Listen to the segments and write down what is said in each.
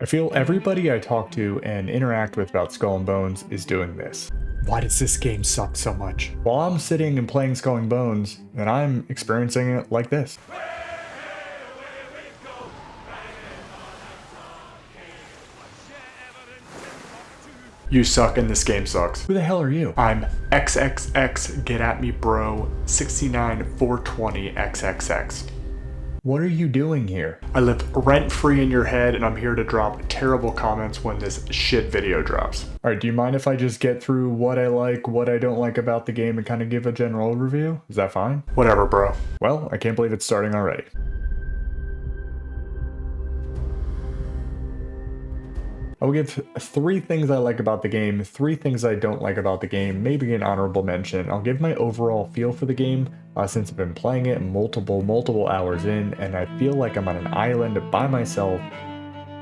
I feel everybody I talk to and interact with about Skull and Bones is doing this. Why does this game suck so much? While I'm sitting and playing Skull and Bones, and I'm experiencing it like this. You suck and this game sucks. Who the hell are you? I'm XXX get at me bro 69420XXX. What are you doing here? I live rent-free in your head and I'm here to drop terrible comments when this shit video drops. Alright, do you mind if I just get through what I like, what I don't like about the game and kind of give a general overview? Is that fine? Whatever, bro. Well, I can't believe it's starting already. I will give 3 things I like about the game, 3 things I don't like about the game, maybe an honorable mention. I'll give my overall feel for the game since I've been playing it multiple hours in, and I feel like I'm on an island by myself,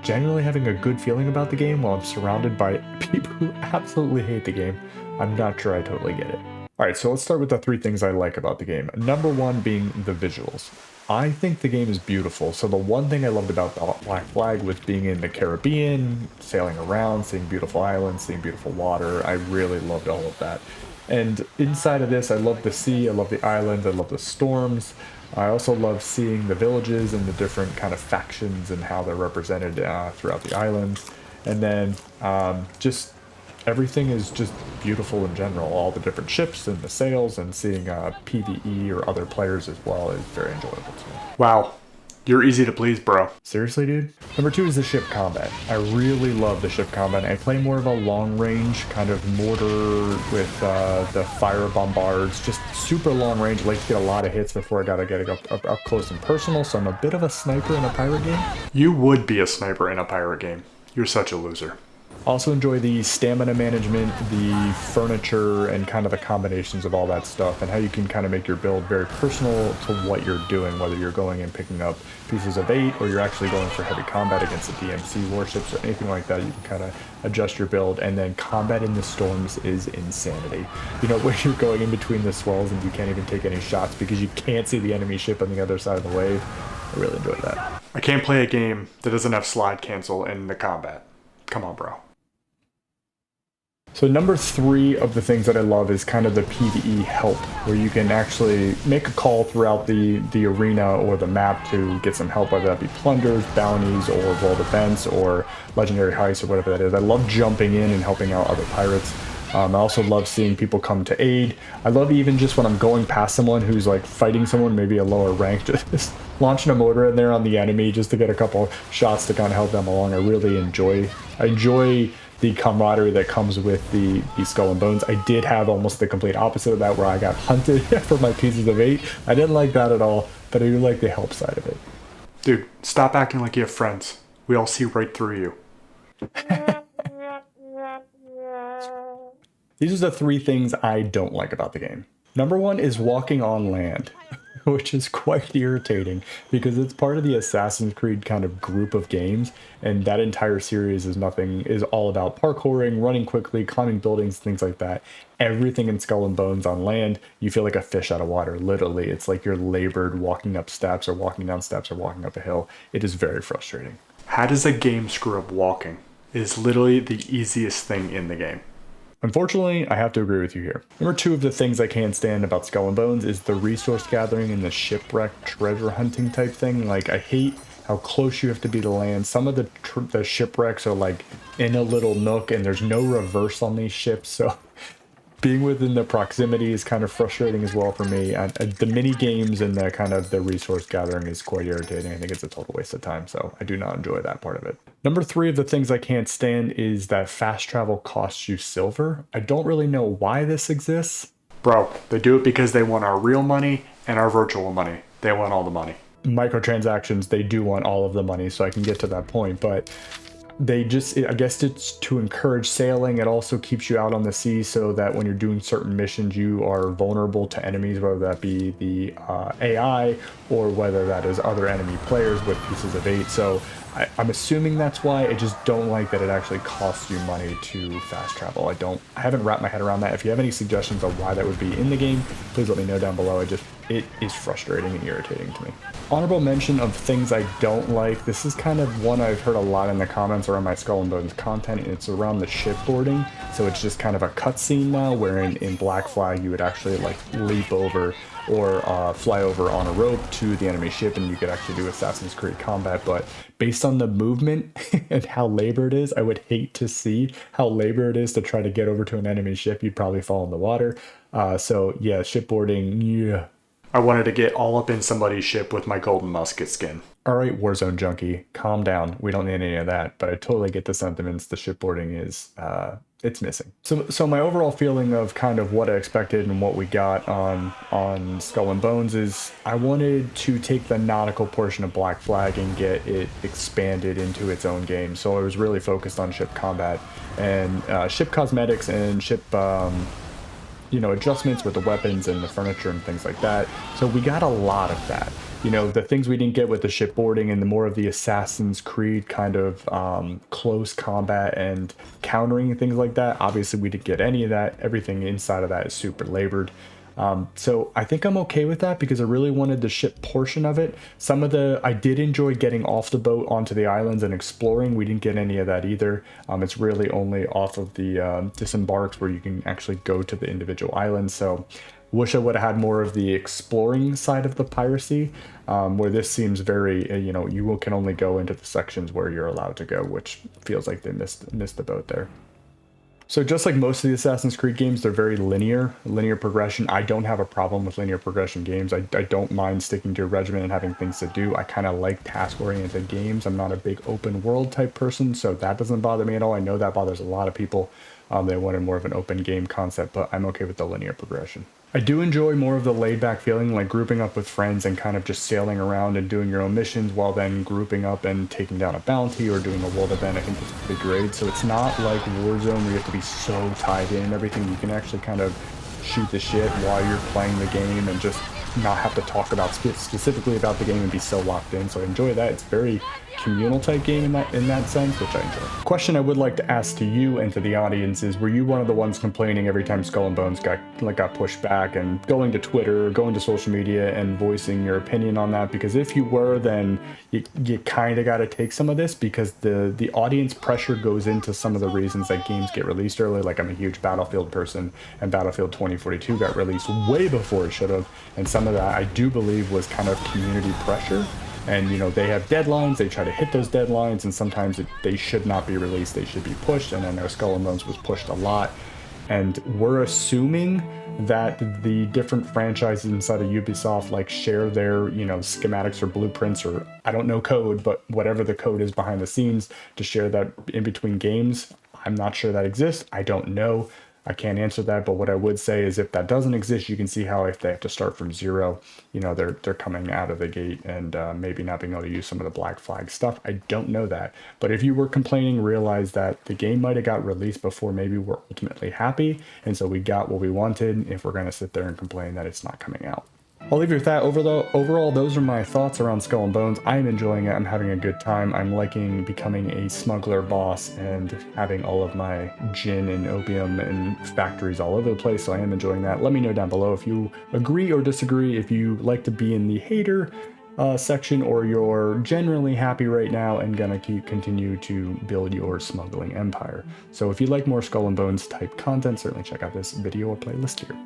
generally having a good feeling about the game while I'm surrounded by people who absolutely hate the game. I'm not sure I totally get it. Alright, so let's start with the 3 things I like about the game. Number 1 being the visuals. I think the game is beautiful. So the one thing I loved about Black Flag was being in the Caribbean, sailing around, seeing beautiful islands, seeing beautiful water. I really loved all of that. And inside of this, I love the sea, I love the islands, I love the storms. I also love seeing the villages and the different kind of factions and how they're represented throughout the islands. And then just everything is just beautiful in general. All the different ships and the sails and seeing PvE or other players as well is very enjoyable to me. Wow, you're easy to please, bro. Seriously, dude? Number 2 is the ship combat. I really love the ship combat. I play more of a long range kind of mortar with the fire bombards, just super long range. I like to get a lot of hits before I gotta get it up close and personal, so I'm a bit of a sniper in a pirate game. You would be a sniper in a pirate game. You're such a loser. Also enjoy the stamina management, the furniture, and kind of the combinations of all that stuff, and how you can kind of make your build very personal to what you're doing, whether you're going and picking up pieces of 8, or you're actually going for heavy combat against the DMC warships or anything like that. You can kind of adjust your build, and then combat in the storms is insanity. You know, when you're going in between the swells and you can't even take any shots because you can't see the enemy ship on the other side of the wave. I really enjoy that. I can't play a game that doesn't have slide cancel in the combat. Come on, bro. So number 3 of the things that I love is kind of the PvE help, where you can actually make a call throughout the arena or the map to get some help, whether that be plunders, bounties, or world events, or legendary heists, or whatever that is. I love jumping in and helping out other pirates. I also love seeing people come to aid. I love even just when I'm going past someone who's like fighting someone, maybe a lower rank, just launching a mortar in there on the enemy just to get a couple shots to kind of help them along. I really enjoy the camaraderie that comes with the Skull and Bones. I did have almost the complete opposite of that, where I got hunted for my pieces of 8. I didn't like that at all, but I do like the help side of it. Dude, stop acting like you have friends. We all see right through you. These are the 3 things I don't like about the game. Number 1 is walking on land, which is quite irritating because it's part of the Assassin's Creed kind of group of games, and that entire series is all about parkouring, running quickly, climbing buildings, things like that. Everything in Skull and Bones on land, you feel like a fish out of water, literally. It's like you're labored walking up steps or walking down steps or walking up a hill. It is very frustrating. How does a game screw up walking? It is literally the easiest thing in the game. Unfortunately, I have to agree with you here. Number 2 of the things I can't stand about Skull and Bones is the resource gathering and the shipwreck treasure hunting type thing. Like, I hate how close you have to be to land. Some of the shipwrecks are like in a little nook and there's no reverse on these ships, so being within the proximity is kind of frustrating as well for me. The mini games and the kind of the resource gathering is quite irritating. I think it's a total waste of time, so I do not enjoy that part of it. Number 3 of the things I can't stand is that fast travel costs you silver. I don't really know why this exists. Bro, they do it because they want our real money and our virtual money. They want all the money. Microtransactions, they do want all of the money, so I can get to that point, but I guess it's to encourage sailing. It also keeps you out on the sea so that when you're doing certain missions, you are vulnerable to enemies, whether that be the AI or whether that is other enemy players with pieces of 8. So I'm assuming that's why. I just don't like that it actually costs you money to fast travel. I haven't wrapped my head around that. If you have any suggestions on why that would be in the game, please let me know down below. It is frustrating and irritating to me. Honorable mention of things I don't like. This is kind of one I've heard a lot in the comments around my Skull and Bones content, and it's around the shipboarding. So it's just kind of a cutscene now, where in Black Flag you would actually like leap over or fly over on a rope to the enemy ship, and you could actually do Assassin's Creed combat. But based on the movement and how labored it is, I would hate to see how labored it is to try to get over to an enemy ship. You'd probably fall in the water. So yeah, shipboarding, yeah. I wanted to get all up in somebody's ship with my golden musket skin. Alright, Warzone junkie, calm down. We don't need any of that, but I totally get the sentiments. The shipboarding is, it's missing. So my overall feeling of kind of what I expected and what we got on Skull and Bones is I wanted to take the nautical portion of Black Flag and get it expanded into its own game. So I was really focused on ship combat and ship cosmetics and ship adjustments with the weapons and the furniture and things like that. So we got a lot of that. The things we didn't get with the shipboarding and the more of the Assassin's Creed kind of close combat and countering and things like that. Obviously, we didn't get any of that. Everything inside of that is super labored. So I think I'm okay with that because I really wanted the ship portion of it. I did enjoy getting off the boat onto the islands and exploring. We didn't get any of that either. It's really only off of the disembarks where you can actually go to the individual islands. So wish I would have had more of the exploring side of the piracy, where this seems very, you can only go into the sections where you're allowed to go, which feels like they missed the boat there. So just like most of the Assassin's Creed games, they're very linear progression. I don't have a problem with linear progression games. I don't mind sticking to a regimen and having things to do. I kind of like task-oriented games. I'm not a big open world type person, so that doesn't bother me at all. I know that bothers a lot of people. They wanted more of an open game concept, but I'm okay with the linear progression. I do enjoy more of the laid-back feeling, like grouping up with friends and kind of just sailing around and doing your own missions while then grouping up and taking down a bounty or doing a world event. I think it's pretty great. So it's not like Warzone where you have to be so tied in and everything. You can actually kind of shoot the shit while you're playing the game and just not have to talk about specifically about the game and be so locked in. So I enjoy that. It's very communal type game in that sense, which I enjoy. Question I would like to ask to you and to the audience is, were you one of the ones complaining every time Skull and Bones got pushed back and going to Twitter, going to social media and voicing your opinion on that? Because if you were, then you kind of got to take some of this, because the audience pressure goes into some of the reasons that games get released early. Like, I'm a huge Battlefield person, and Battlefield 2042 got released way before it should have, and some of that I do believe was kind of community pressure. And they have deadlines, they try to hit those deadlines, and sometimes they should not be released, they should be pushed. And I know Skull and Bones was pushed a lot, and we're assuming that the different franchises inside of Ubisoft like share their schematics or blueprints, or I don't know code, but whatever the code is behind the scenes to share that in between games. I'm not sure that exists. I don't know. I can't answer that, but what I would say is if that doesn't exist, you can see how if they have to start from zero, they're coming out of the gate and maybe not being able to use some of the Black Flag stuff. I don't know that. But if you were complaining, realize that the game might have got released before maybe we're ultimately happy, and so we got what we wanted if we're going to sit there and complain that it's not coming out. I'll leave you with that. Overall, those are my thoughts around Skull and Bones. I'm enjoying it. I'm having a good time. I'm liking becoming a smuggler boss and having all of my gin and opium and factories all over the place, so I am enjoying that. Let me know down below if you agree or disagree, if you like to be in the hater section, or you're generally happy right now and gonna continue to build your smuggling empire. So if you like more Skull and Bones type content, certainly check out this video or playlist here.